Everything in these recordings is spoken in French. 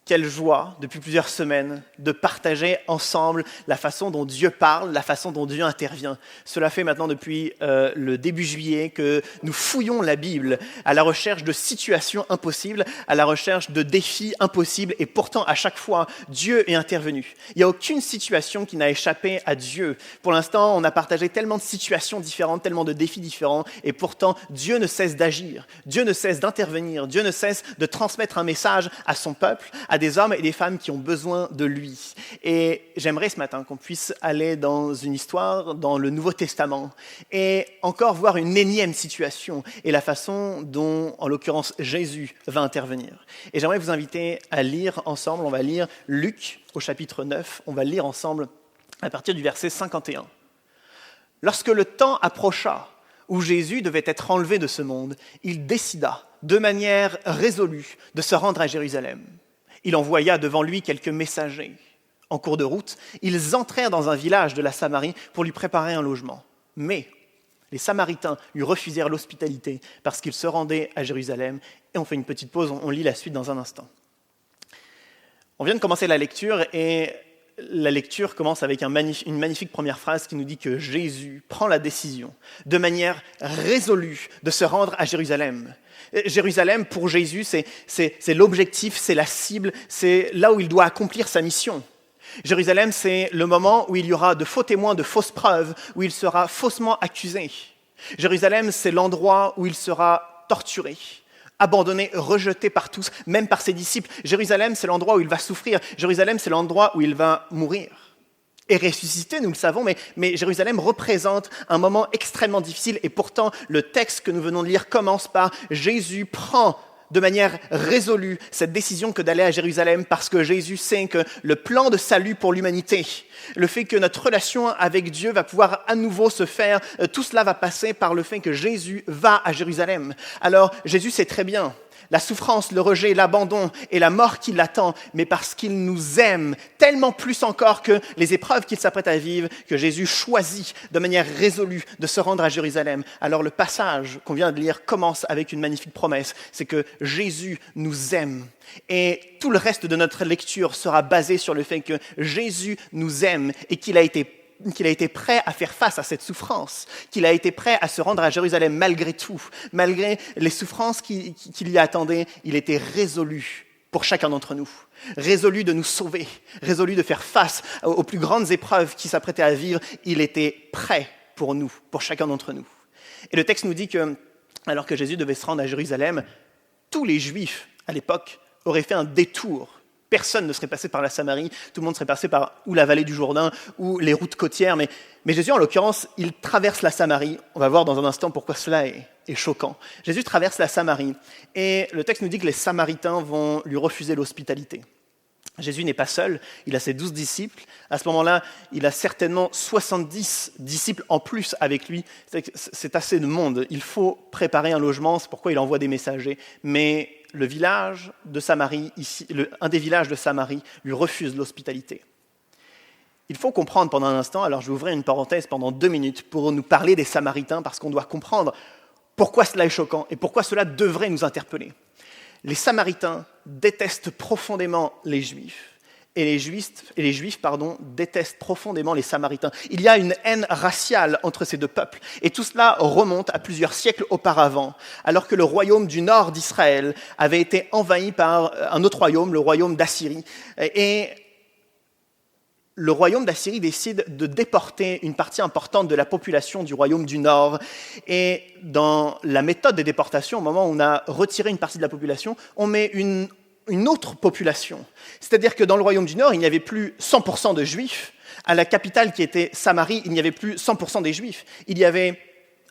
quelle joie, depuis plusieurs semaines, de partager ensemble la façon dont Dieu parle, la façon dont Dieu intervient. Cela fait maintenant depuis le début juillet que nous fouillons la Bible à la recherche de situations impossibles, à la recherche de défis impossibles, et pourtant, à chaque fois, Dieu est intervenu. Il n'y a aucune situation qui n'a échappé à Dieu. Pour l'instant, on a partagé tellement de situations différentes, tellement de défis différents, et pourtant, Dieu ne cesse d'agir, Dieu ne cesse d'intervenir, Dieu ne cesse de transmettre un message à son peuple, à des hommes et des femmes qui ont besoin de lui. Et j'aimerais ce matin qu'on puisse aller dans une histoire, dans le Nouveau Testament, et encore voir une énième situation et la façon dont, en l'occurrence, Jésus va intervenir. Et j'aimerais vous inviter à lire ensemble, on va lire Luc au chapitre 9, on va lire ensemble à partir du verset 51. Lorsque le temps approcha où Jésus devait être enlevé de ce monde, il décida de manière résolue de se rendre à Jérusalem. Il envoya devant lui quelques messagers. En cours de route, ils entrèrent dans un village de la Samarie pour lui préparer un logement. Mais les Samaritains lui refusèrent l'hospitalité parce qu'il se rendait à Jérusalem. Et on fait une petite pause, on lit la suite dans un instant. On vient de commencer la lecture et la lecture commence avec une magnifique première phrase qui nous dit que Jésus prend la décision de manière résolue de se rendre à Jérusalem. Jérusalem, pour Jésus, c'est l'objectif, c'est la cible, c'est là où il doit accomplir sa mission. Jérusalem, c'est le moment où il y aura de faux témoins, de fausses preuves, où il sera faussement accusé. Jérusalem, c'est l'endroit où il sera torturé, abandonné, rejeté par tous, même par ses disciples. Jérusalem, c'est l'endroit où il va souffrir. Jérusalem, c'est l'endroit où il va mourir. Et ressuscité, nous le savons, mais Jérusalem représente un moment extrêmement difficile. Et pourtant, le texte que nous venons de lire commence par « Jésus prend de manière résolue cette décision que d'aller à Jérusalem parce que Jésus sait que le plan de salut pour l'humanité, le fait que notre relation avec Dieu va pouvoir à nouveau se faire, tout cela va passer par le fait que Jésus va à Jérusalem. Alors, Jésus sait très bien la souffrance, le rejet, l'abandon et la mort qui l'attend, mais parce qu'il nous aime tellement plus encore que les épreuves qu'il s'apprête à vivre, que Jésus choisit de manière résolue de se rendre à Jérusalem. Alors le passage qu'on vient de lire commence avec une magnifique promesse, c'est que Jésus nous aime. Et tout le reste de notre lecture sera basé sur le fait que Jésus nous aime et qu'il a été prêt à faire face à cette souffrance, qu'il a été prêt à se rendre à Jérusalem malgré tout, malgré les souffrances qui l'y attendaient, il était résolu pour chacun d'entre nous, résolu de nous sauver, résolu de faire face aux plus grandes épreuves qu'il s'apprêtait à vivre, il était prêt pour nous, pour chacun d'entre nous. Et le texte nous dit que, alors que Jésus devait se rendre à Jérusalem, tous les Juifs, à l'époque, auraient fait un détour. Personne ne serait passé par la Samarie, tout le monde serait passé par ou la vallée du Jourdain ou les routes côtières. Mais Jésus, en l'occurrence, il traverse la Samarie. On va voir dans un instant pourquoi cela est choquant. Jésus traverse la Samarie et le texte nous dit que les Samaritains vont lui refuser l'hospitalité. Jésus n'est pas seul, il a ses 12 disciples. À ce moment-là, il a certainement 70 disciples en plus avec lui. C'est assez de monde. Il faut préparer un logement, c'est pourquoi il envoie des messagers. Mais le village de Samarie, un des villages de Samarie, lui refuse l'hospitalité. Il faut comprendre pendant un instant, alors je vais ouvrir une parenthèse pendant 2 minutes pour nous parler des Samaritains, parce qu'on doit comprendre pourquoi cela est choquant et pourquoi cela devrait nous interpeller. Les Samaritains détestent profondément les Juifs. Et les Juifs détestent profondément les Samaritains. Il y a une haine raciale entre ces deux peuples. Et tout cela remonte à plusieurs siècles auparavant, alors que le royaume du nord d'Israël avait été envahi par un autre royaume, le royaume d'Assyrie. Et le royaume d'Assyrie décide de déporter une partie importante de la population du royaume du nord. Et dans la méthode de déportation, au moment où on a retiré une partie de la population, on met une autre population. C'est-à-dire que dans le royaume du Nord, il n'y avait plus 100% de Juifs. À la capitale qui était Samarie, il n'y avait plus 100% des Juifs. Il y avait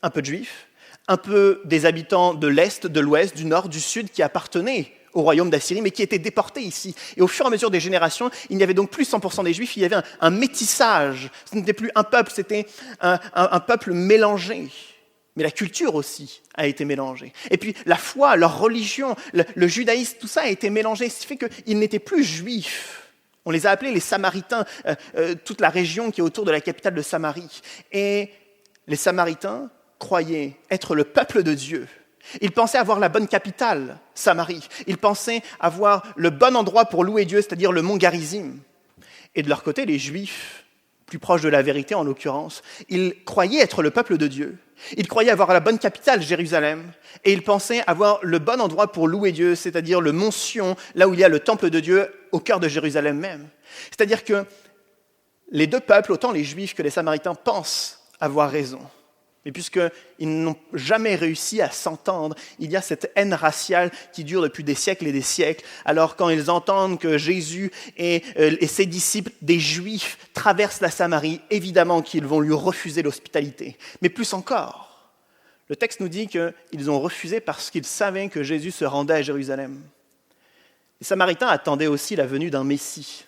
un peu de Juifs, un peu des habitants de l'Est, de l'Ouest, du Nord, du Sud qui appartenaient au royaume d'Assyrie, mais qui étaient déportés ici. Et au fur et à mesure des générations, il n'y avait donc plus 100% des Juifs, il y avait un métissage. Ce n'était plus un peuple, c'était un peuple mélangé. Mais la culture aussi a été mélangée. Et puis la foi, leur religion, le judaïsme, tout ça a été mélangé. Ce qui fait qu'ils n'étaient plus juifs. On les a appelés les Samaritains, toute la région qui est autour de la capitale de Samarie. Et les Samaritains croyaient être le peuple de Dieu. Ils pensaient avoir la bonne capitale, Samarie. Ils pensaient avoir le bon endroit pour louer Dieu, c'est-à-dire le mont Garizim. Et de leur côté, les Juifs, plus proches de la vérité en l'occurrence, ils croyaient être le peuple de Dieu. Ils croyaient avoir la bonne capitale, Jérusalem, et ils pensaient avoir le bon endroit pour louer Dieu, c'est-à-dire le mont Sion, là où il y a le temple de Dieu, au cœur de Jérusalem même. C'est-à-dire que les deux peuples, autant les Juifs que les Samaritains, pensent avoir raison. Mais puisqu'ils n'ont jamais réussi à s'entendre, il y a cette haine raciale qui dure depuis des siècles et des siècles. Alors quand ils entendent que Jésus et ses disciples, des Juifs, traversent la Samarie, évidemment qu'ils vont lui refuser l'hospitalité. Mais plus encore, le texte nous dit qu'ils ont refusé parce qu'ils savaient que Jésus se rendait à Jérusalem. Les Samaritains attendaient aussi la venue d'un Messie,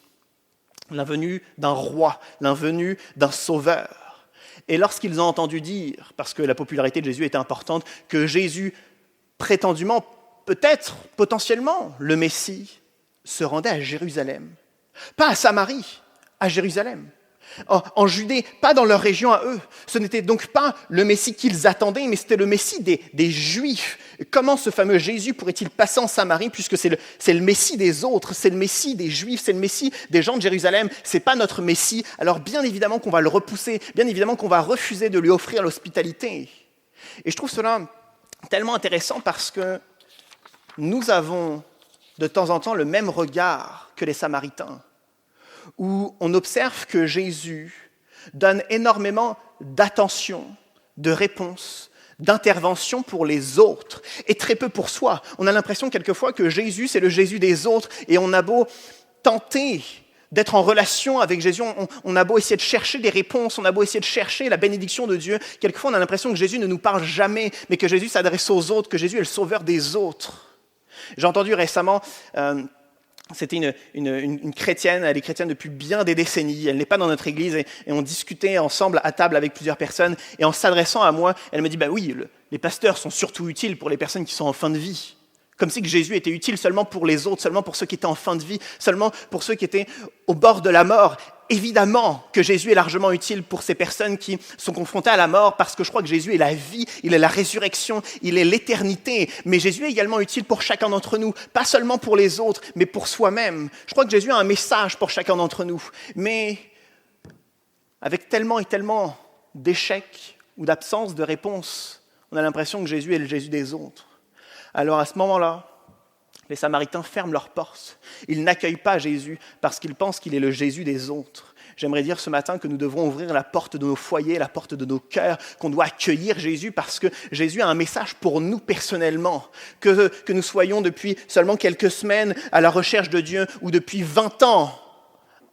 la venue d'un roi, la venue d'un sauveur. Et lorsqu'ils ont entendu dire, parce que la popularité de Jésus était importante, que Jésus, prétendument, peut-être, potentiellement, le Messie, se rendait à Jérusalem. Pas à Samarie, à Jérusalem. En Judée, pas dans leur région à eux. Ce n'était donc pas le Messie qu'ils attendaient, mais c'était le Messie des Juifs. Comment ce fameux Jésus pourrait-il passer en Samarie, puisque c'est le Messie des autres, c'est le Messie des Juifs, c'est le Messie des gens de Jérusalem, c'est pas notre Messie. Alors bien évidemment qu'on va le repousser, bien évidemment qu'on va refuser de lui offrir l'hospitalité. Et je trouve cela tellement intéressant parce que nous avons de temps en temps le même regard que les Samaritains, où on observe que Jésus donne énormément d'attention, de réponse, d'intervention pour les autres, et très peu pour soi. On a l'impression quelquefois que Jésus, c'est le Jésus des autres, et on a beau tenter d'être en relation avec Jésus, on a beau essayer de chercher des réponses, on a beau essayer de chercher la bénédiction de Dieu, quelquefois on a l'impression que Jésus ne nous parle jamais, mais que Jésus s'adresse aux autres, que Jésus est le sauveur des autres. J'ai entendu récemment... C'était une chrétienne, elle est chrétienne depuis bien des décennies, elle n'est pas dans notre église, et on discutait ensemble à table avec plusieurs personnes, et en s'adressant à moi, elle me dit, oui, les pasteurs sont surtout utiles pour les personnes qui sont en fin de vie. Comme si que Jésus était utile seulement pour les autres, seulement pour ceux qui étaient en fin de vie, seulement pour ceux qui étaient au bord de la mort. Évidemment que Jésus est largement utile pour ces personnes qui sont confrontées à la mort, parce que je crois que Jésus est la vie, il est la résurrection, il est l'éternité. Mais Jésus est également utile pour chacun d'entre nous, pas seulement pour les autres, mais pour soi-même. Je crois que Jésus a un message pour chacun d'entre nous. Mais avec tellement et tellement d'échecs ou d'absence de réponse, on a l'impression que Jésus est le Jésus des autres. Alors à ce moment-là, les Samaritains ferment leurs portes. Ils n'accueillent pas Jésus parce qu'ils pensent qu'il est le Jésus des autres. J'aimerais dire ce matin que nous devrons ouvrir la porte de nos foyers, la porte de nos cœurs, qu'on doit accueillir Jésus parce que Jésus a un message pour nous personnellement. Que nous soyons depuis seulement quelques semaines à la recherche de Dieu ou depuis 20 ans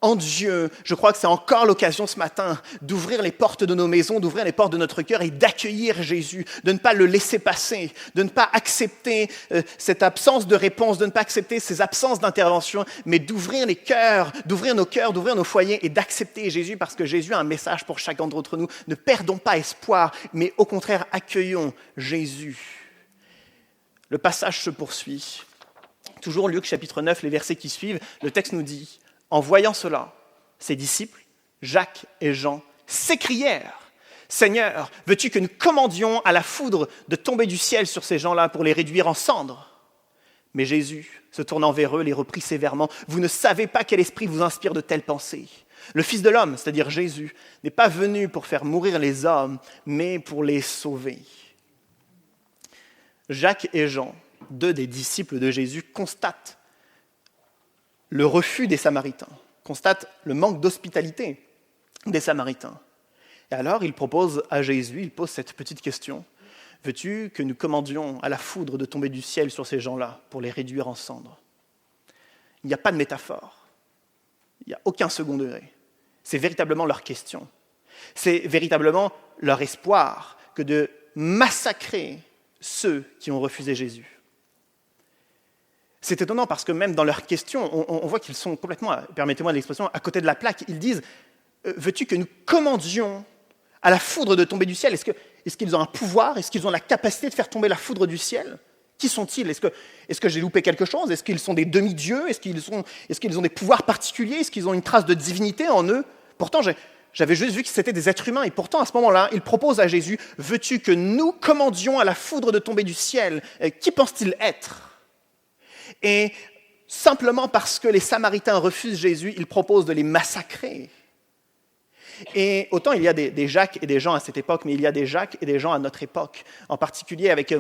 en Dieu, je crois que c'est encore l'occasion ce matin d'ouvrir les portes de nos maisons, d'ouvrir les portes de notre cœur et d'accueillir Jésus, de ne pas le laisser passer, de ne pas accepter cette absence de réponse, de ne pas accepter ces absences d'intervention, mais d'ouvrir les cœurs, d'ouvrir nos foyers et d'accepter Jésus parce que Jésus a un message pour chacun d'entre nous. Ne perdons pas espoir, mais au contraire, accueillons Jésus. Le passage se poursuit. Toujours Luc chapitre 9, les versets qui suivent, le texte nous dit: en voyant cela, ses disciples, Jacques et Jean, s'écrièrent: « Seigneur, veux-tu que nous commandions à la foudre de tomber du ciel sur ces gens-là pour les réduire en cendres ?» Mais Jésus, se tournant vers eux, les reprit sévèrement: « Vous ne savez pas quel esprit vous inspire de telles pensées. Le Fils de l'homme, c'est-à-dire Jésus, n'est pas venu pour faire mourir les hommes, mais pour les sauver. » Jacques et Jean, deux des disciples de Jésus, constatent le refus des Samaritains, constate le manque d'hospitalité des Samaritains. Et alors, il propose à Jésus, il pose cette petite question: « Veux-tu que nous commandions à la foudre de tomber du ciel sur ces gens-là pour les réduire en cendres ?» Il n'y a pas de métaphore, il n'y a aucun second degré. C'est véritablement leur question. C'est véritablement leur espoir que de massacrer ceux qui ont refusé Jésus. C'est étonnant parce que même dans leurs questions, on voit qu'ils sont complètement, permettez-moi l'expression, à côté de la plaque. Ils disent: veux-tu que nous commandions à la foudre de tomber du ciel ? Est-ce qu'ils ont un pouvoir ? Est-ce qu'ils ont la capacité de faire tomber la foudre du ciel ? Qui sont-ils ? Est-ce que j'ai loupé quelque chose ? Est-ce qu'ils sont des demi-dieux ? Est-ce qu'ils ont des pouvoirs particuliers ? Est-ce qu'ils ont une trace de divinité en eux ? Pourtant, J'avais juste vu que c'était des êtres humains. Et pourtant, à ce moment-là, il propose à Jésus, « Veux-tu que nous commandions à la foudre de tomber du ciel ? Qui pense-t-il être ?» Et simplement parce que les Samaritains refusent Jésus, il propose de les massacrer. Et autant il y a des Jacques et des Jean à cette époque, mais il y a des Jacques et des Jean à notre époque, en particulier avec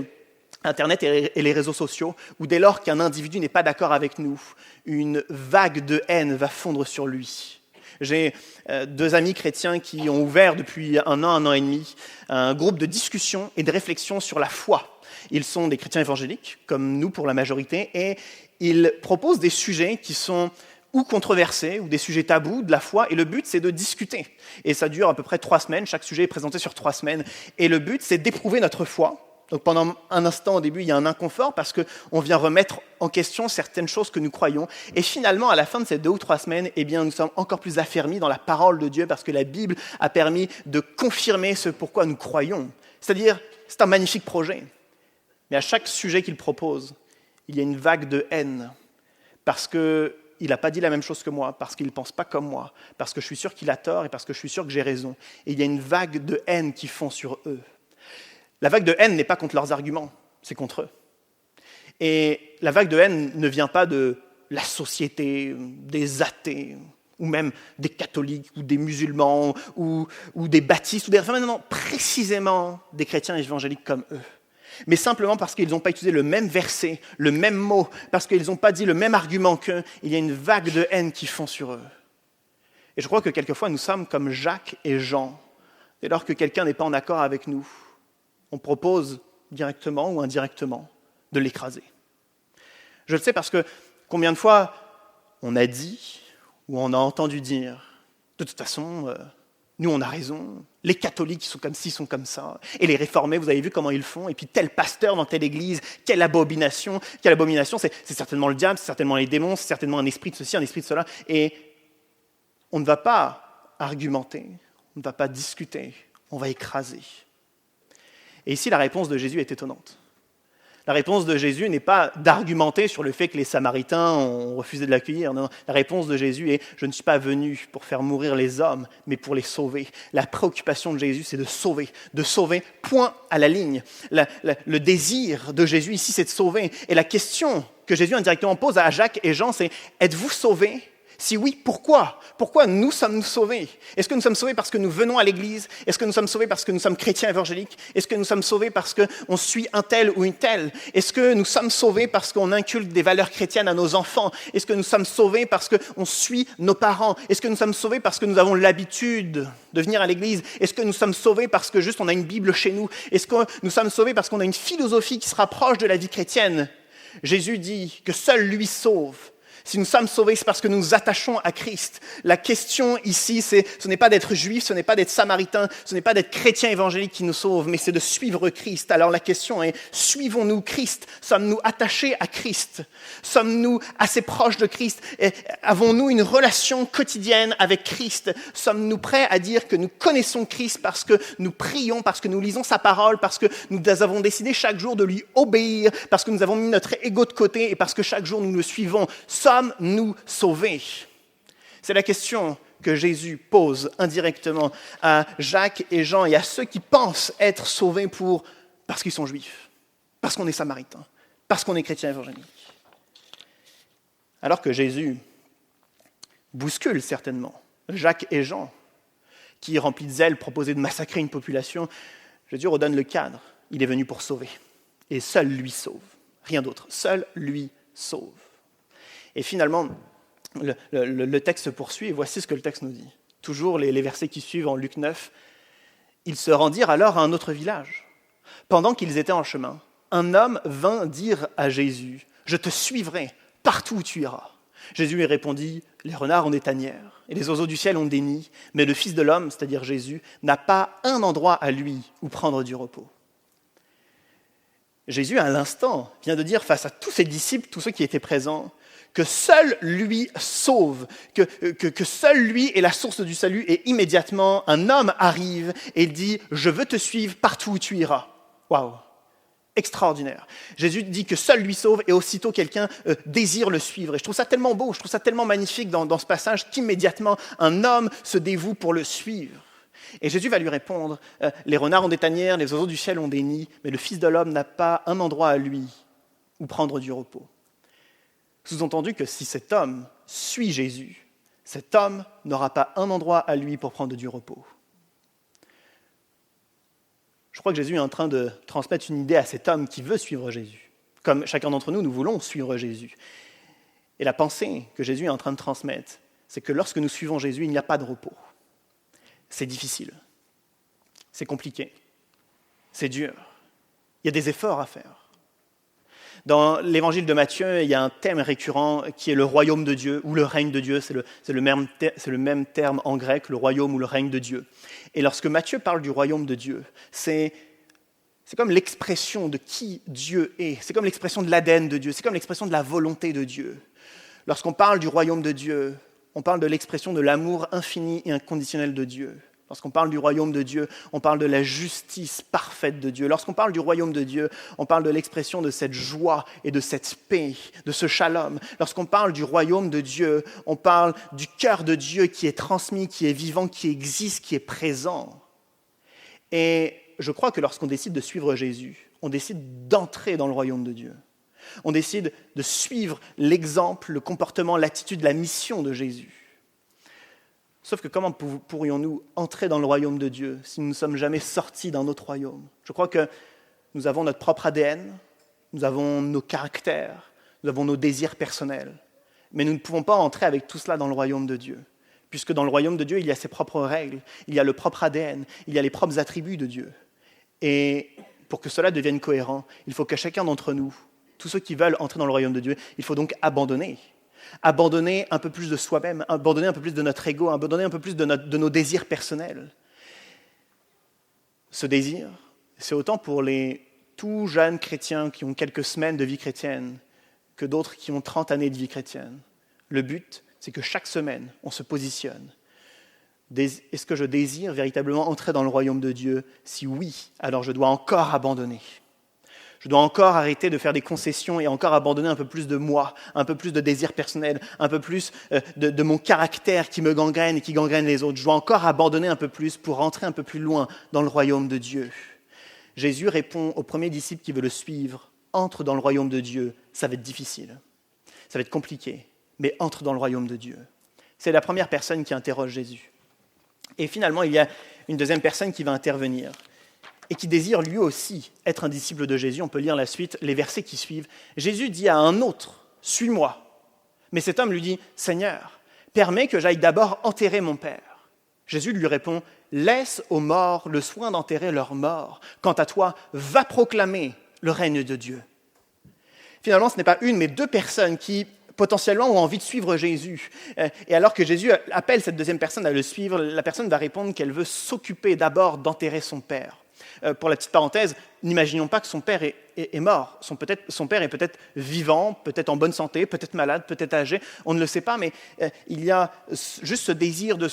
Internet et les réseaux sociaux, où dès lors qu'un individu n'est pas d'accord avec nous, une vague de haine va fondre sur lui. J'ai 2 amis chrétiens qui ont ouvert depuis un an et demi, un groupe de discussion et de réflexion sur la foi. Ils sont des chrétiens évangéliques, comme nous pour la majorité, et ils proposent des sujets qui sont ou controversés, ou des sujets tabous de la foi, et le but, c'est de discuter. Et ça dure à peu près 3 semaines, chaque sujet est présenté sur 3 semaines, et le but, c'est d'éprouver notre foi. Donc pendant un instant, au début, il y a un inconfort, parce qu'on vient remettre en question certaines choses que nous croyons, et finalement, à la fin de ces 2 ou 3 semaines, eh bien, nous sommes encore plus affermis dans la parole de Dieu, parce que la Bible a permis de confirmer ce pourquoi nous croyons. C'est-à-dire, c'est un magnifique projet. Mais à chaque sujet qu'il propose, il y a une vague de haine, parce qu'il n'a pas dit la même chose que moi, parce qu'il ne pense pas comme moi, parce que je suis sûr qu'il a tort et parce que je suis sûr que j'ai raison. Et il y a une vague de haine qui fond sur eux. La vague de haine n'est pas contre leurs arguments, c'est contre eux. Et la vague de haine ne vient pas de la société, des athées, ou même des catholiques, ou des musulmans, ou des baptistes, ou des réformés. Non, précisément des chrétiens évangéliques comme eux. Mais simplement parce qu'ils n'ont pas utilisé le même verset, le même mot, parce qu'ils n'ont pas dit le même argument qu'eux, il y a une vague de haine qui fond sur eux. Et je crois que quelquefois nous sommes comme Jacques et Jean. Dès lors que quelqu'un n'est pas en accord avec nous, on propose directement ou indirectement de l'écraser. Je le sais parce que combien de fois on a dit ou on a entendu dire, de toute façon, nous on a raison, les catholiques sont comme ci, sont comme ça, et les réformés, vous avez vu comment ils font, et puis tel pasteur dans telle église, quelle abomination, c'est certainement le diable, c'est certainement les démons, c'est certainement un esprit de ceci, un esprit de cela, et on ne va pas argumenter, on ne va pas discuter, on va écraser. Et ici, la réponse de Jésus est étonnante. La réponse de Jésus n'est pas d'argumenter sur le fait que les Samaritains ont refusé de l'accueillir. Non, la réponse de Jésus est « Je ne suis pas venu pour faire mourir les hommes, mais pour les sauver. » La préoccupation de Jésus, c'est de sauver, point à la ligne. Le désir de Jésus ici, c'est de sauver. Et la question que Jésus indirectement pose à Jacques et Jean, c'est « Êtes-vous sauvés ? Si oui, pourquoi ? Pourquoi nous sommes-nous sauvés ? Est-ce que nous sommes sauvés parce que nous venons à l'église ? Est-ce que nous sommes sauvés parce que nous sommes chrétiens évangéliques ? Est-ce que nous sommes sauvés parce qu'on suit un tel ou une telle ? Est-ce que nous sommes sauvés parce qu'on inculque des valeurs chrétiennes à nos enfants ? Est-ce que nous sommes sauvés parce qu'on suit nos parents ? Est-ce que nous sommes sauvés parce que nous avons l'habitude de venir à l'église ? Est-ce que nous sommes sauvés parce que juste on a une Bible chez nous ? Est-ce que nous sommes sauvés parce qu'on a une philosophie qui se rapproche de la vie chrétienne ? Jésus dit que seul lui sauve. Si nous sommes sauvés, c'est parce que nous nous attachons à Christ. La question ici, ce n'est pas d'être juif, ce n'est pas d'être samaritain, ce n'est pas d'être chrétien évangélique qui nous sauve, mais c'est de suivre Christ. Alors la question est, suivons-nous Christ ? Sommes-nous attachés à Christ ? Sommes-nous assez proches de Christ ? Et avons-nous une relation quotidienne avec Christ ? Sommes-nous prêts à dire que nous connaissons Christ parce que nous prions, parce que nous lisons sa parole, parce que nous avons décidé chaque jour de lui obéir, parce que nous avons mis notre ego de côté et parce que chaque jour nous le suivons ? Sommes-nous sauvés ? C'est la question que Jésus pose indirectement à Jacques et Jean et à ceux qui pensent être sauvés parce qu'ils sont juifs, parce qu'on est samaritain, parce qu'on est chrétien évangélique. Alors que Jésus bouscule certainement Jacques et Jean, qui, remplis de zèle, proposaient de massacrer une population, Jésus redonne le cadre. Il est venu pour sauver. Et seul lui sauve. Rien d'autre. Seul lui sauve. Et finalement, le texte se poursuit, et voici ce que le texte nous dit. Toujours les versets qui suivent en Luc 9. Ils se rendirent alors à un autre village. Pendant qu'ils étaient en chemin, un homme vint dire à Jésus, « Je te suivrai partout où tu iras. » Jésus lui répondit, « Les renards ont des tanières, et les oiseaux du ciel ont des nids, mais le Fils de l'homme, c'est-à-dire Jésus, n'a pas un endroit à lui où prendre du repos. » Jésus, à l'instant, vient de dire face à tous ses disciples, tous ceux qui étaient présents, que seul lui sauve, que seul lui est la source du salut, et immédiatement, un homme arrive et dit « Je veux te suivre partout où tu iras. » Waouh ! extraordinaire. Jésus dit que seul lui sauve et aussitôt quelqu'un désire le suivre. Et je trouve ça tellement beau, je trouve ça tellement magnifique dans ce passage qu'immédiatement un homme se dévoue pour le suivre. Et Jésus va lui répondre, les renards ont des tanières, les oiseaux du ciel ont des nids, mais le Fils de l'homme n'a pas un endroit à lui où prendre du repos. Sous-entendu que si cet homme suit Jésus, cet homme n'aura pas un endroit à lui pour prendre du repos. Je crois que Jésus est en train de transmettre une idée à cet homme qui veut suivre Jésus. Comme chacun d'entre nous, nous voulons suivre Jésus. Et la pensée que Jésus est en train de transmettre, c'est que lorsque nous suivons Jésus, il n'y a pas de repos. C'est difficile, c'est compliqué, c'est dur. Il y a des efforts à faire. Dans l'évangile de Matthieu, il y a un thème récurrent qui est le royaume de Dieu ou le règne de Dieu. C'est le même terme en grec, le royaume ou le règne de Dieu. Et lorsque Matthieu parle du royaume de Dieu, c'est comme l'expression de qui Dieu est. C'est comme l'expression de l'ADN de Dieu. C'est comme l'expression de la volonté de Dieu. Lorsqu'on parle du royaume de Dieu, on parle de l'expression de l'amour infini et inconditionnel de Dieu. Lorsqu'on parle du royaume de Dieu, on parle de la justice parfaite de Dieu. Lorsqu'on parle du royaume de Dieu, on parle de l'expression de cette joie et de cette paix, de ce shalom. Lorsqu'on parle du royaume de Dieu, on parle du cœur de Dieu qui est transmis, qui est vivant, qui existe, qui est présent. Et je crois que lorsqu'on décide de suivre Jésus, on décide d'entrer dans le royaume de Dieu. On décide de suivre l'exemple, le comportement, l'attitude, la mission de Jésus. Sauf que comment pourrions-nous entrer dans le royaume de Dieu si nous ne sommes jamais sortis d'un autre royaume? Je crois que nous avons notre propre ADN, nous avons nos caractères, nous avons nos désirs personnels, mais nous ne pouvons pas entrer avec tout cela dans le royaume de Dieu, puisque dans le royaume de Dieu, il y a ses propres règles, il y a le propre ADN, il y a les propres attributs de Dieu. Et pour que cela devienne cohérent, il faut que chacun d'entre nous, tous ceux qui veulent entrer dans le royaume de Dieu, il faut donc abandonner un peu plus de soi-même, abandonner un peu plus de notre ego, abandonner un peu plus de nos désirs personnels. Ce désir, c'est autant pour les tout jeunes chrétiens qui ont quelques semaines de vie chrétienne que d'autres qui ont 30 années de vie chrétienne. Le but, c'est que chaque semaine, on se positionne. Est-ce que je désire véritablement entrer dans le royaume de Dieu? Si oui, alors je dois encore abandonner. Je dois encore arrêter de faire des concessions et encore abandonner un peu plus de moi, un peu plus de désir personnel, un peu plus de mon caractère qui me gangrène et qui gangrène les autres. Je dois encore abandonner un peu plus pour rentrer un peu plus loin dans le royaume de Dieu. Jésus répond au premier disciple qui veut le suivre, entre dans le royaume de Dieu. Ça va être difficile, ça va être compliqué, mais entre dans le royaume de Dieu. C'est la première personne qui interroge Jésus. Et finalement, il y a une deuxième personne qui va intervenir et qui désire lui aussi être un disciple de Jésus. On peut lire la suite, les versets qui suivent. Jésus dit à un autre, « Suis-moi ». Mais cet homme lui dit, « Seigneur, permets que j'aille d'abord enterrer mon père. » Jésus lui répond, « Laisse aux morts le soin d'enterrer leurs morts. Quant à toi, va proclamer le règne de Dieu. » Finalement, ce n'est pas une, mais deux personnes qui potentiellement ont envie de suivre Jésus. Et alors que Jésus appelle cette deuxième personne à le suivre, la personne va répondre qu'elle veut s'occuper d'abord d'enterrer son père. Pour la petite parenthèse, n'imaginons pas que son père est mort. Son père est peut-être vivant, peut-être en bonne santé, peut-être malade, peut-être âgé, on ne le sait pas, mais il y a juste ce désir de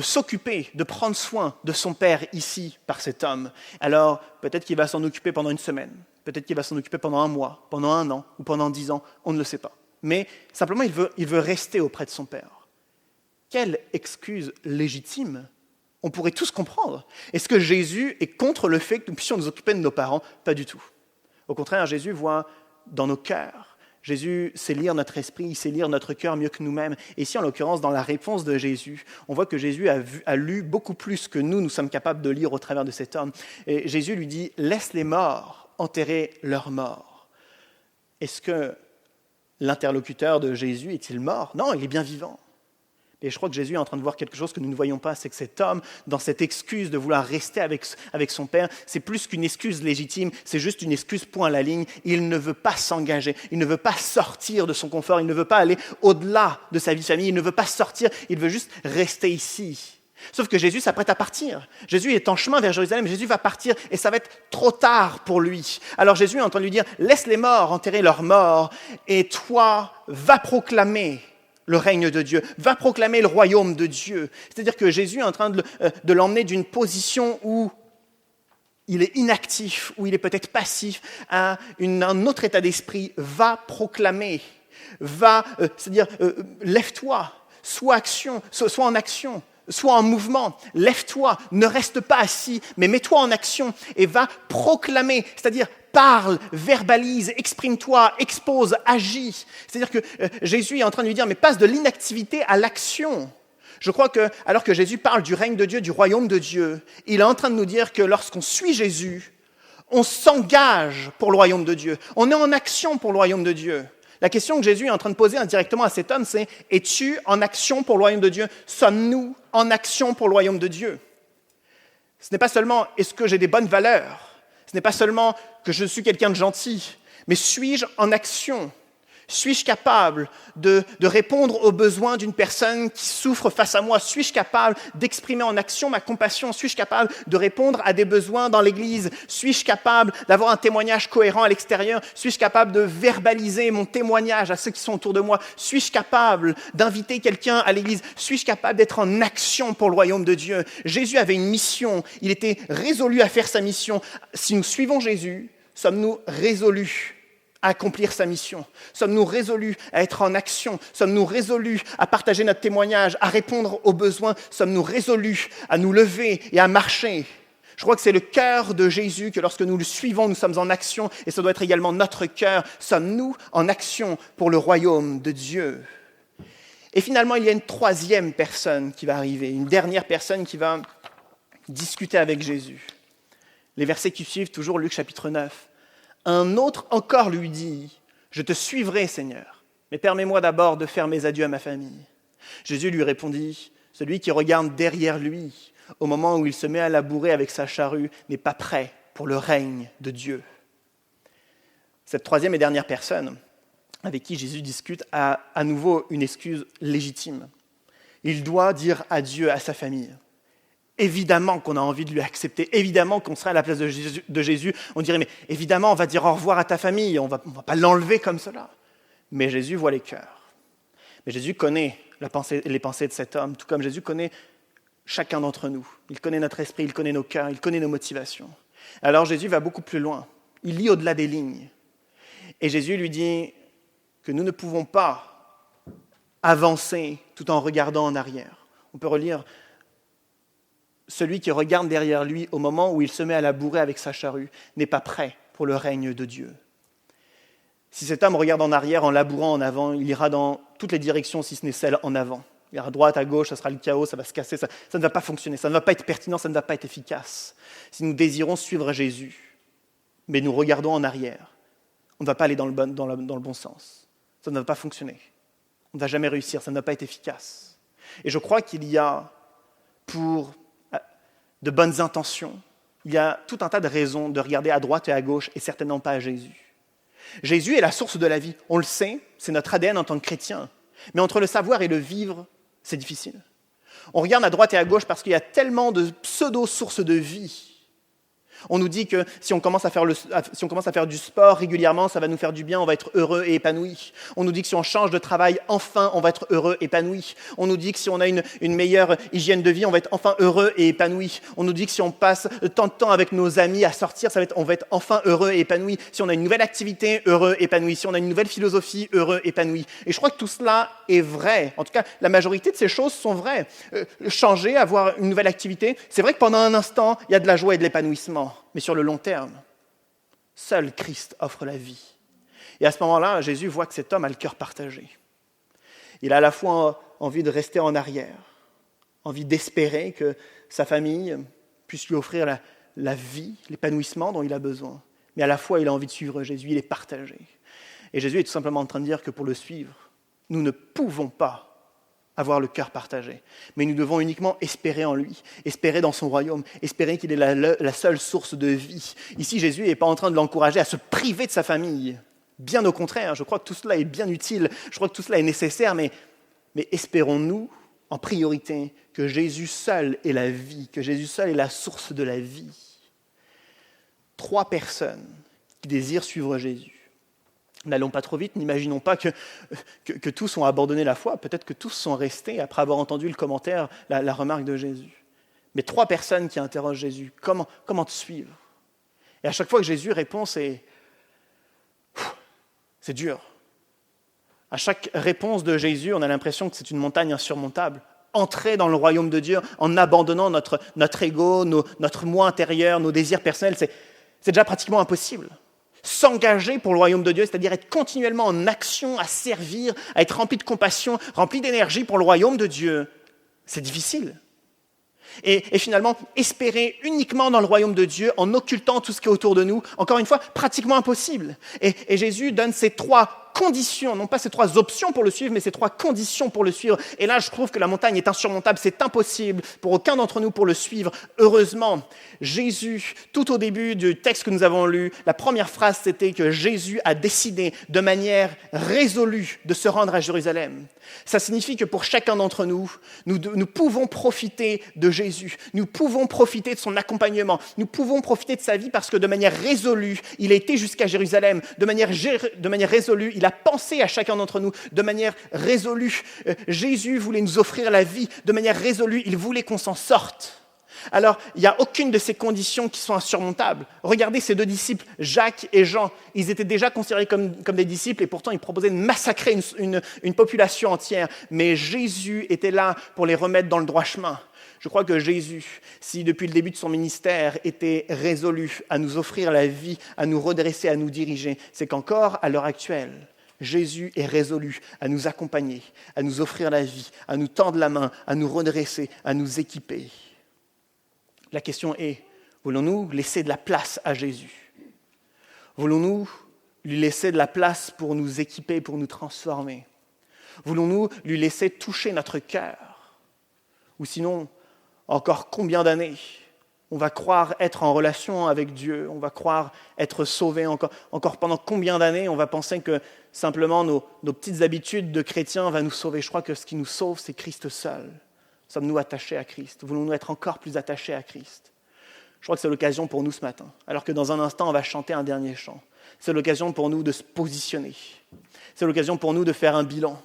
s'occuper, de prendre soin de son père ici par cet homme. Alors peut-être qu'il va s'en occuper pendant une semaine, peut-être qu'il va s'en occuper pendant un mois, pendant un an ou pendant 10 ans, on ne le sait pas. Mais simplement, il veut rester auprès de son père. Quelle excuse légitime on pourrait tous comprendre. Est-ce que Jésus est contre le fait que nous puissions nous occuper de nos parents? Pas du tout. Au contraire, Jésus voit dans nos cœurs. Jésus sait lire notre esprit, il sait lire notre cœur mieux que nous-mêmes. Et ici, en l'occurrence, dans la réponse de Jésus, on voit que Jésus a lu beaucoup plus que nous sommes capables de lire au travers de cet homme. Et Jésus lui dit, « Laisse les morts enterrer leurs morts. » Est-ce que l'interlocuteur de Jésus est-il mort? Non, il est bien vivant. Et je crois que Jésus est en train de voir quelque chose que nous ne voyons pas, c'est que cet homme, dans cette excuse de vouloir rester avec son père, c'est plus qu'une excuse légitime, c'est juste une excuse point à la ligne. Il ne veut pas s'engager, il ne veut pas sortir de son confort, il ne veut pas aller au-delà de sa vie de famille, il ne veut pas sortir, il veut juste rester ici. Sauf que Jésus s'apprête à partir. Jésus est en chemin vers Jérusalem, Jésus va partir et ça va être trop tard pour lui. Alors Jésus est en train de lui dire, laisse les morts enterrer leurs morts et toi, va proclamer le règne de Dieu, va proclamer le royaume de Dieu. C'est-à-dire que Jésus est en train de l'emmener d'une position où il est inactif ou il est peut-être passif, à un autre état d'esprit, va proclamer, c'est-à-dire lève-toi, sois en action, sois en mouvement, lève-toi, ne reste pas assis, mais mets-toi en action et va proclamer, c'est-à-dire parle, verbalise, exprime-toi, expose, agis. C'est-à-dire que Jésus est en train de lui dire, mais passe de l'inactivité à l'action. Je crois que, alors que Jésus parle du règne de Dieu, du royaume de Dieu, il est en train de nous dire que lorsqu'on suit Jésus, on s'engage pour le royaume de Dieu. On est en action pour le royaume de Dieu. La question que Jésus est en train de poser indirectement à cet homme, c'est « Es-tu en action pour le royaume de Dieu ?» Sommes-nous en action pour le royaume de Dieu? Ce n'est pas seulement « Est-ce que j'ai des bonnes valeurs ?» Ce n'est pas seulement que je suis quelqu'un de gentil, mais suis-je en action? Suis-je capable de répondre aux besoins d'une personne qui souffre face à moi? Suis-je capable d'exprimer en action ma compassion? Suis-je capable de répondre à des besoins dans l'Église? Suis-je capable d'avoir un témoignage cohérent à l'extérieur? Suis-je capable de verbaliser mon témoignage à ceux qui sont autour de moi? Suis-je capable d'inviter quelqu'un à l'Église? Suis-je capable d'être en action pour le royaume de Dieu? Jésus avait une mission, il était résolu à faire sa mission. Si nous suivons Jésus, sommes-nous résolus à accomplir sa mission? Sommes-nous résolus à être en action? Sommes-nous résolus à partager notre témoignage, à répondre aux besoins? Sommes-nous résolus à nous lever et à marcher? Je crois que c'est le cœur de Jésus, que lorsque nous le suivons, nous sommes en action, et ça doit être également notre cœur. Sommes-nous en action pour le royaume de Dieu? Et finalement, il y a une troisième personne qui va arriver, une dernière personne qui va discuter avec Jésus. Les versets qui suivent, toujours Luc chapitre 9. Un autre encore lui dit, « Je te suivrai, Seigneur, mais permets-moi d'abord de faire mes adieux à ma famille. » Jésus lui répondit, « Celui qui regarde derrière lui, au moment où il se met à labourer avec sa charrue, n'est pas prêt pour le règne de Dieu. » Cette troisième et dernière personne avec qui Jésus discute a à nouveau une excuse légitime. Il doit dire adieu à sa famille. Évidemment qu'on a envie de lui accepter, évidemment qu'on serait à la place de Jésus, on dirait, mais évidemment, on va dire au revoir à ta famille, on va pas l'enlever comme cela. Mais Jésus voit les cœurs. Mais Jésus connaît les pensées de cet homme, tout comme Jésus connaît chacun d'entre nous. Il connaît notre esprit, il connaît nos cœurs, il connaît nos motivations. Alors Jésus va beaucoup plus loin. Il lit au-delà des lignes. Et Jésus lui dit que nous ne pouvons pas avancer tout en regardant en arrière. On peut relire celui qui regarde derrière lui au moment où il se met à labourer avec sa charrue n'est pas prêt pour le règne de Dieu. Si cet homme regarde en arrière en labourant en avant, il ira dans toutes les directions si ce n'est celle en avant. Il ira à droite, à gauche, ça sera le chaos, ça va se casser, ça ne va pas fonctionner, ça ne va pas être pertinent, ça ne va pas être efficace. Si nous désirons suivre Jésus, mais nous regardons en arrière, on ne va pas aller dans le bon sens. Ça ne va pas fonctionner. On ne va jamais réussir, ça ne va pas être efficace. Et je crois qu'il y a, pour de bonnes intentions, il y a tout un tas de raisons de regarder à droite et à gauche et certainement pas à Jésus. Jésus est la source de la vie. On le sait, c'est notre ADN en tant que chrétien. Mais entre le savoir et le vivre, c'est difficile. On regarde à droite et à gauche parce qu'il y a tellement de pseudo-sources de vie. On nous dit que si on commence à faire du sport régulièrement, ça va nous faire du bien, on va être heureux et épanoui. On nous dit que si on change de travail, enfin, on va être heureux et épanoui. On nous dit que si on a une meilleure hygiène de vie, on va être enfin heureux et épanoui. On nous dit que si on passe tant de temps avec nos amis à sortir, on va être enfin heureux et épanoui. Si on a une nouvelle activité, heureux et épanoui. Si on a une nouvelle philosophie, heureux et épanoui. Et je crois que tout cela est vrai. En tout cas, la majorité de ces choses sont vraies. Changer, avoir une nouvelle activité, c'est vrai que pendant un instant, il y a de la joie et de l'épanouissement. Mais sur le long terme, seul Christ offre la vie. Et à ce moment-là, Jésus voit que cet homme a le cœur partagé. Il a à la fois envie de rester en arrière, envie d'espérer que sa famille puisse lui offrir la vie, l'épanouissement dont il a besoin. Mais à la fois, il a envie de suivre Jésus, il est partagé. Et Jésus est tout simplement en train de dire que pour le suivre, nous ne pouvons pas avoir le cœur partagé. Mais nous devons uniquement espérer en lui, espérer dans son royaume, espérer qu'il est la seule source de vie. Ici, Jésus n'est pas en train de l'encourager à se priver de sa famille. Bien au contraire, je crois que tout cela est bien utile, je crois que tout cela est nécessaire, mais espérons-nous en priorité que Jésus seul est la vie, que Jésus seul est la source de la vie. 3 personnes qui désirent suivre Jésus. N'allons pas trop vite, n'imaginons pas que tous ont abandonné la foi. Peut-être que tous sont restés après avoir entendu le commentaire, la remarque de Jésus. Mais 3 personnes qui interrogent Jésus. Comment te suivre? Et à chaque fois que Jésus répond, c'est dur. À chaque réponse de Jésus, on a l'impression que c'est une montagne insurmontable. Entrer dans le royaume de Dieu en abandonnant notre ego, notre moi intérieur, nos désirs personnels, c'est déjà pratiquement impossible. S'engager pour le royaume de Dieu, c'est-à-dire être continuellement en action, à servir, à être rempli de compassion, rempli d'énergie pour le royaume de Dieu, c'est difficile. Et finalement, espérer uniquement dans le royaume de Dieu en occultant tout ce qui est autour de nous, encore une fois, pratiquement impossible. Et Jésus donne ces 3 conditions, non pas ces 3 options pour le suivre, mais ces 3 conditions pour le suivre. Et là, je trouve que la montagne est insurmontable, c'est impossible pour aucun d'entre nous pour le suivre. Heureusement, Jésus, tout au début du texte que nous avons lu, la première phrase, c'était que Jésus a décidé de manière résolue de se rendre à Jérusalem. Ça signifie que pour chacun d'entre nous, nous pouvons profiter de Jésus, nous pouvons profiter de son accompagnement, nous pouvons profiter de sa vie parce que de manière résolue, il a été jusqu'à Jérusalem, de manière résolue, il a pensé à chacun d'entre nous, de manière résolue. Jésus voulait nous offrir la vie, de manière résolue, il voulait qu'on s'en sorte. Alors, il n'y a aucune de ces conditions qui sont insurmontables. Regardez ces 2 disciples, Jacques et Jean. Ils étaient déjà considérés comme des disciples et pourtant ils proposaient de massacrer une population entière. Mais Jésus était là pour les remettre dans le droit chemin. Je crois que Jésus, si depuis le début de son ministère, était résolu à nous offrir la vie, à nous redresser, à nous diriger, c'est qu'encore à l'heure actuelle, Jésus est résolu à nous accompagner, à nous offrir la vie, à nous tendre la main, à nous redresser, à nous équiper. La question est, voulons-nous laisser de la place à Jésus? Voulons-nous lui laisser de la place pour nous équiper, pour nous transformer? Voulons-nous lui laisser toucher notre cœur? Ou sinon, encore combien d'années on va croire être en relation avec Dieu, on va croire être sauvé, encore pendant combien d'années on va penser que simplement nos petites habitudes de chrétiens vont nous sauver? Je crois que ce qui nous sauve, c'est Christ seul. Sommes-nous attachés à Christ? Voulons-nous être encore plus attachés à Christ? Je crois que c'est l'occasion pour nous ce matin, alors que dans un instant, on va chanter un dernier chant. C'est l'occasion pour nous de se positionner. C'est l'occasion pour nous de faire un bilan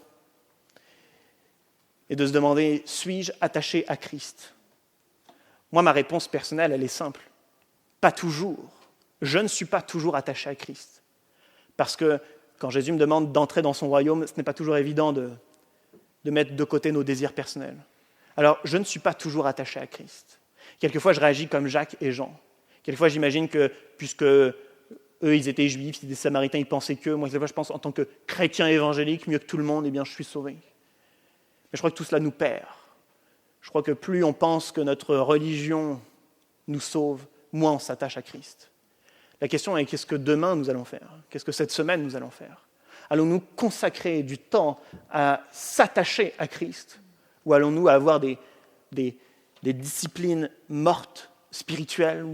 et de se demander, suis-je attaché à Christ? Moi, ma réponse personnelle, elle est simple. Pas toujours. Je ne suis pas toujours attaché à Christ. Parce que quand Jésus me demande d'entrer dans son royaume, ce n'est pas toujours évident de mettre de côté nos désirs personnels. Alors, je ne suis pas toujours attaché à Christ. Quelquefois, je réagis comme Jacques et Jean. Quelquefois, j'imagine que, puisque eux, ils étaient juifs, c'était des Samaritains, ils pensaient qu'eux. Moi, quelquefois, je pense en tant que chrétien évangélique, mieux que tout le monde, eh bien, je suis sauvé. Mais je crois que tout cela nous perd. Je crois que plus on pense que notre religion nous sauve, moins on s'attache à Christ. La question est, qu'est-ce que demain nous allons faire? Qu'est-ce que cette semaine nous allons faire? Allons-nous consacrer du temps à s'attacher à Christ? Ou allons-nous avoir des disciplines mortes, spirituelles,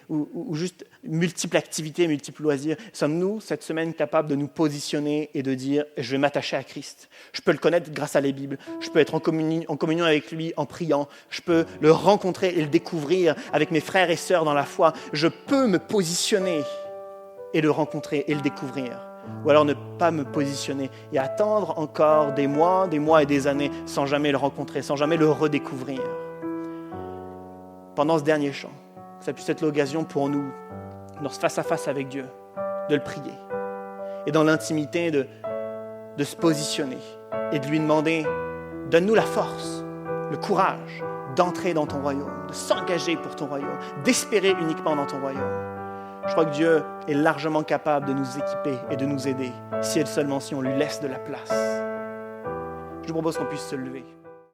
ou juste multiples activités, multiples loisirs? Sommes-nous, cette semaine, capables de nous positionner et de dire « je vais m'attacher à Christ ». Je peux le connaître grâce à la Bible, je peux être en communion avec lui en priant, je peux le rencontrer et le découvrir avec mes frères et sœurs dans la foi. Je peux me positionner et le rencontrer et le découvrir. Ou alors ne pas me positionner et attendre encore des mois et des années sans jamais le rencontrer, sans jamais le redécouvrir. Pendant ce dernier chant, que ça puisse être l'occasion pour nous, dans ce face-à-face avec Dieu, de le prier. Et dans l'intimité, de se positionner et de lui demander, donne-nous la force, le courage d'entrer dans ton royaume, de s'engager pour ton royaume, d'espérer uniquement dans ton royaume. Je crois que Dieu est largement capable de nous équiper et de nous aider, si et seulement si on lui laisse de la place. Je vous propose qu'on puisse se lever.